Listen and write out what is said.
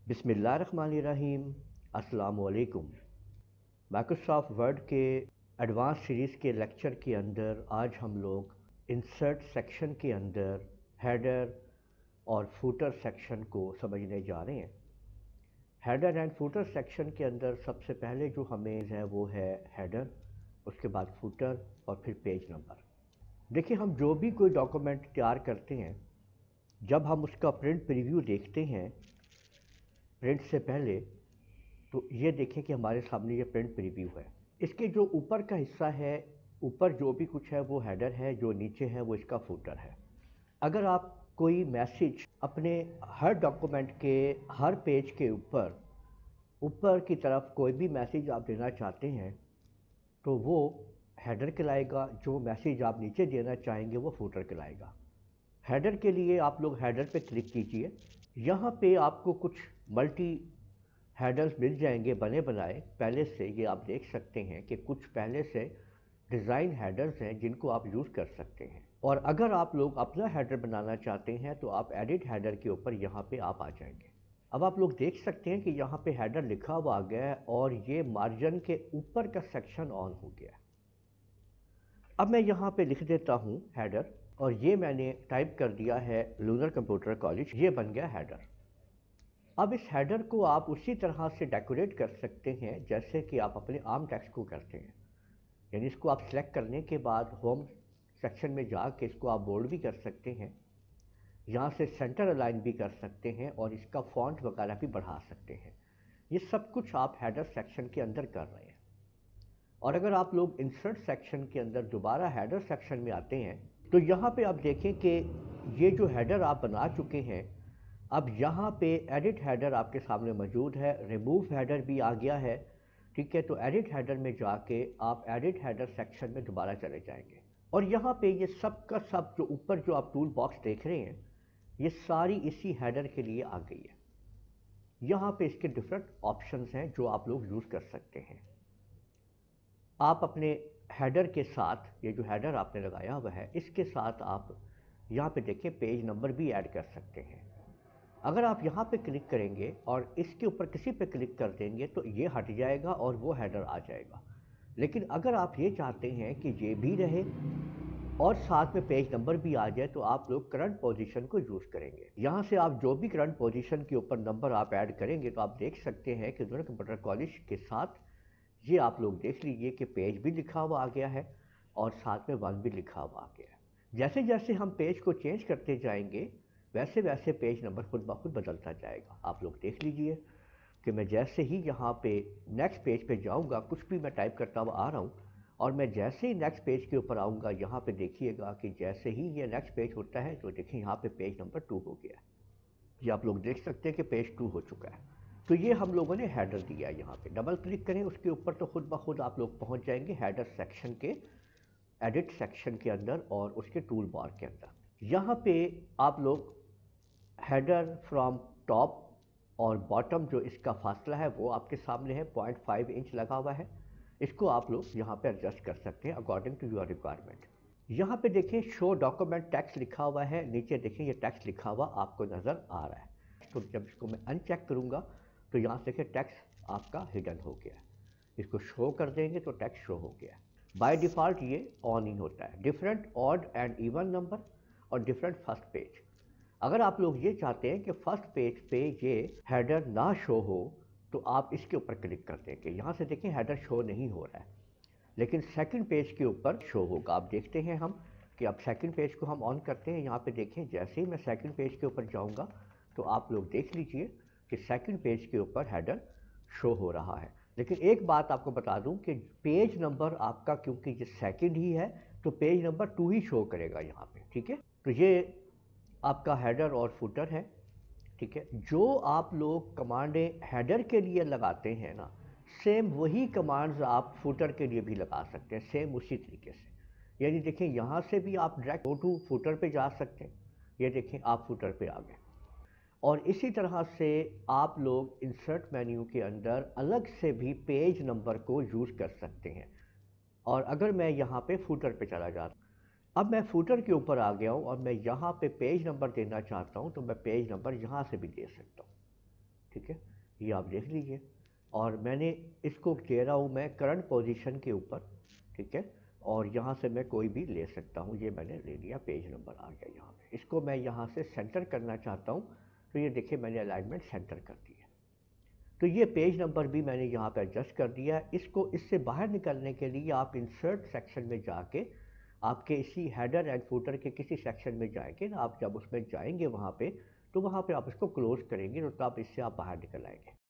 बिस्मिल्लाहिर्रहमानिर्रहीम। अस्सलामु अलैकुम। माइक्रोसॉफ्ट वर्ड के एडवांस सीरीज़ के लेक्चर के अंदर आज हम लोग इंसर्ट सेक्शन के अंदर हेडर और फूटर सेक्शन को समझने जा रहे हैं। हेडर एंड फूटर सेक्शन के अंदर सबसे पहले जो हमें है वो है हेडर, उसके बाद फूटर और फिर पेज नंबर। देखिए, हम जो भी कोई डॉक्यूमेंट तैयार करते हैं, जब हम उसका प्रिंट प्रीव्यू देखते हैं प्रिंट से पहले, तो ये देखें कि हमारे सामने ये प्रिंट प्रीव्यू है। इसके जो ऊपर का हिस्सा है, ऊपर जो भी कुछ है वो हेडर है, जो नीचे है वो इसका फूटर है। अगर आप कोई मैसेज अपने हर डॉक्यूमेंट के हर पेज के ऊपर की तरफ कोई भी मैसेज आप देना चाहते हैं तो वो हेडर कहलाएगा। जो मैसेज आप नीचे देना चाहेंगे वो फूटर कहलाएगा। हेडर के लिए आप लोग हेडर पे क्लिक कीजिए। यहाँ पे आपको कुछ मल्टी हेडर्स मिल जाएंगे बने बनाए पहले से। ये आप देख सकते हैं कि कुछ पहले से डिज़ाइन हेडर्स हैं जिनको आप यूज़ कर सकते हैं। और अगर आप लोग अपना हेडर बनाना चाहते हैं तो आप एडिट हेडर के ऊपर यहाँ पे आप आ जाएंगे। अब आप लोग देख सकते हैं कि यहाँ पे हेडर लिखा हुआ आ गया है और ये मार्जिन के ऊपर का सेक्शन ऑन हो गया है। अब मैं यहाँ पे लिख देता हूँ हेडर, और ये मैंने टाइप कर दिया है लूनर कंप्यूटर कॉलेज। ये बन गया हेडर। अब इस हेडर को आप उसी तरह से डेकोरेट कर सकते हैं जैसे कि आप अपने आम टेक्स्ट को करते हैं। यानी इसको आप सेलेक्ट करने के बाद होम सेक्शन में जाके इसको आप बोल्ड भी कर सकते हैं, यहाँ से सेंटर अलाइन भी कर सकते हैं और इसका फॉन्ट वगैरह भी बढ़ा सकते हैं। ये सब कुछ आप हेडर सेक्शन के अंदर कर रहे हैं। और अगर आप लोग इंसर्ट सेक्शन के अंदर दोबारा हेडर सेक्शन में आते हैं तो यहाँ पे आप देखें कि ये जो हेडर आप बना चुके हैं, अब यहाँ पे एडिट हेडर आपके सामने मौजूद है। रिमूव हेडर भी आ गया है, ठीक है। तो एडिट हेडर में जाके आप एडिट हेडर सेक्शन में दोबारा चले जाएंगे और यहाँ पे ये सब का सब जो ऊपर जो आप टूल बॉक्स देख रहे हैं, ये सारी इसी हेडर के लिए आ गई है। यहाँ पे इसके डिफरेंट ऑप्शंस हैं जो आप लोग यूज़ कर सकते हैं। आप अपने हेडर के साथ, ये जो हेडर आपने लगाया हुआ है, इसके साथ आप यहाँ पे देखें पेज नंबर भी ऐड कर सकते हैं। अगर आप यहाँ पे क्लिक करेंगे और इसके ऊपर किसी पे क्लिक कर देंगे तो ये हट जाएगा और वो हेडर आ जाएगा। लेकिन अगर आप ये चाहते हैं कि ये भी रहे और साथ में पेज नंबर भी आ जाए तो आप लोग करंट पोजीशन को यूज़ करेंगे। यहाँ से आप जो भी करंट पोजीशन के ऊपर नंबर आप ऐड करेंगे तो आप देख सकते हैं कि लूनर कंप्यूटर कॉलेज के साथ ये आप लोग देख लीजिए कि पेज भी लिखा हुआ आ गया है और साथ में 1 भी लिखा हुआ आ गया है। जैसे जैसे हम पेज को चेंज करते जाएंगे वैसे वैसे पेज नंबर खुद ब खुद बदलता जाएगा। आप लोग देख लीजिए कि मैं जैसे ही यहाँ पे नेक्स्ट पेज पे जाऊँगा, कुछ भी मैं टाइप करता हुआ आ रहा हूँ, और मैं जैसे ही नेक्स्ट पेज के ऊपर आऊँगा, यहाँ पे देखिएगा कि जैसे ही ये नेक्स्ट पेज होता है तो देखिए यहाँ पे पेज नंबर 2 हो गया है। ये आप लोग देख सकते हैं कि पेज 2 हो चुका है। तो ये हम लोगों ने हेडर दिया है। यहाँ पे डबल क्लिक करें उसके ऊपर तो खुद ब खुद आप लोग पहुँच जाएंगे हेडर सेक्शन के एडिट सेक्शन के अंदर और उसके टूल बार के अंदर। यहाँ पे आप लोग हेडर फ्रॉम टॉप और बॉटम जो इसका फासला है वो आपके सामने है, 0.5 इंच लगा हुआ है। इसको आप लोग यहाँ पे एडजस्ट कर सकते हैं अकॉर्डिंग टू योर रिक्वायरमेंट। यहाँ पे देखें शो डॉक्यूमेंट टेक्स्ट लिखा हुआ है, नीचे देखें ये टेक्स्ट लिखा हुआ आपको नज़र आ रहा है। तो जब इसको मैं अनचेक करूँगा तो यहाँ से देखिए टेक्स्ट आपका हिडन हो गया। इसको शो कर देंगे तो टेक्स्ट शो हो गया। बाय डिफ़ॉल्ट ये ऑन ही होता है। Different odd and even number और डिफरेंट फर्स्ट पेज। अगर आप लोग ये चाहते हैं कि फर्स्ट पेज पे ये हेडर ना शो हो तो आप इसके ऊपर क्लिक कर देंगे। यहाँ से देखें हेडर शो नहीं हो रहा है, लेकिन सेकंड पेज के ऊपर शो होगा। आप देखते हैं हम कि अब सेकंड पेज को हम ऑन करते हैं। यहाँ पे देखें जैसे ही मैं सेकंड पेज के ऊपर जाऊँगा तो आप लोग देख लीजिए कि सेकंड पेज के ऊपर हेडर शो हो रहा है। लेकिन एक बात आपको बता दूं कि पेज नंबर आपका, क्योंकि ये सेकंड ही है, तो पेज नंबर 2 ही शो करेगा यहाँ पे, ठीक है। तो ये आपका हेडर और फुटर है, ठीक है। जो आप लोग कमांडें हेडर के लिए लगाते हैं ना, सेम वही कमांड्स आप फुटर के लिए भी लगा सकते हैं, सेम उसी तरीके से। यानी देखें यहाँ से भी आप डायरेक्ट गो टू फुटर पे जा सकते हैं। ये देखें आप फुटर पे आ गए। और इसी तरह से आप लोग इंसर्ट मेन्यू के अंदर अलग से भी पेज नंबर को यूज़ कर सकते हैं। और अगर मैं यहाँ पे फुटर पे चला जाता हूँ, अब मैं फुटर के ऊपर आ गया हूँ और मैं यहाँ पे पेज नंबर देना चाहता हूँ तो मैं पेज नंबर यहाँ से भी दे सकता हूँ। ठीक है, ये आप देख लीजिए। और मैंने इसको दे रहा हूँ मैं करंट पोजीशन के ऊपर, ठीक है। और यहाँ से मैं कोई भी ले सकता हूँ, ये मैंने ले लिया, पेज नंबर आ गया यहाँ पे। इसको मैं यहाँ से सेंटर करना चाहता हूँ, तो ये देखिए मैंने अलाइनमेंट सेंटर कर दिया। तो ये पेज नंबर भी मैंने यहाँ पे एडजस्ट कर दिया है। इसको इससे बाहर निकलने के लिए आप इंसर्ट सेक्शन में जाके, आपके इसी हेडर एंड फुटर के किसी सेक्शन में जाएंगे ना, आप जब उसमें जाएंगे वहाँ पे, तो वहाँ पे आप इसको क्लोज करेंगे, तो तब इससे आप बाहर निकल आएंगे।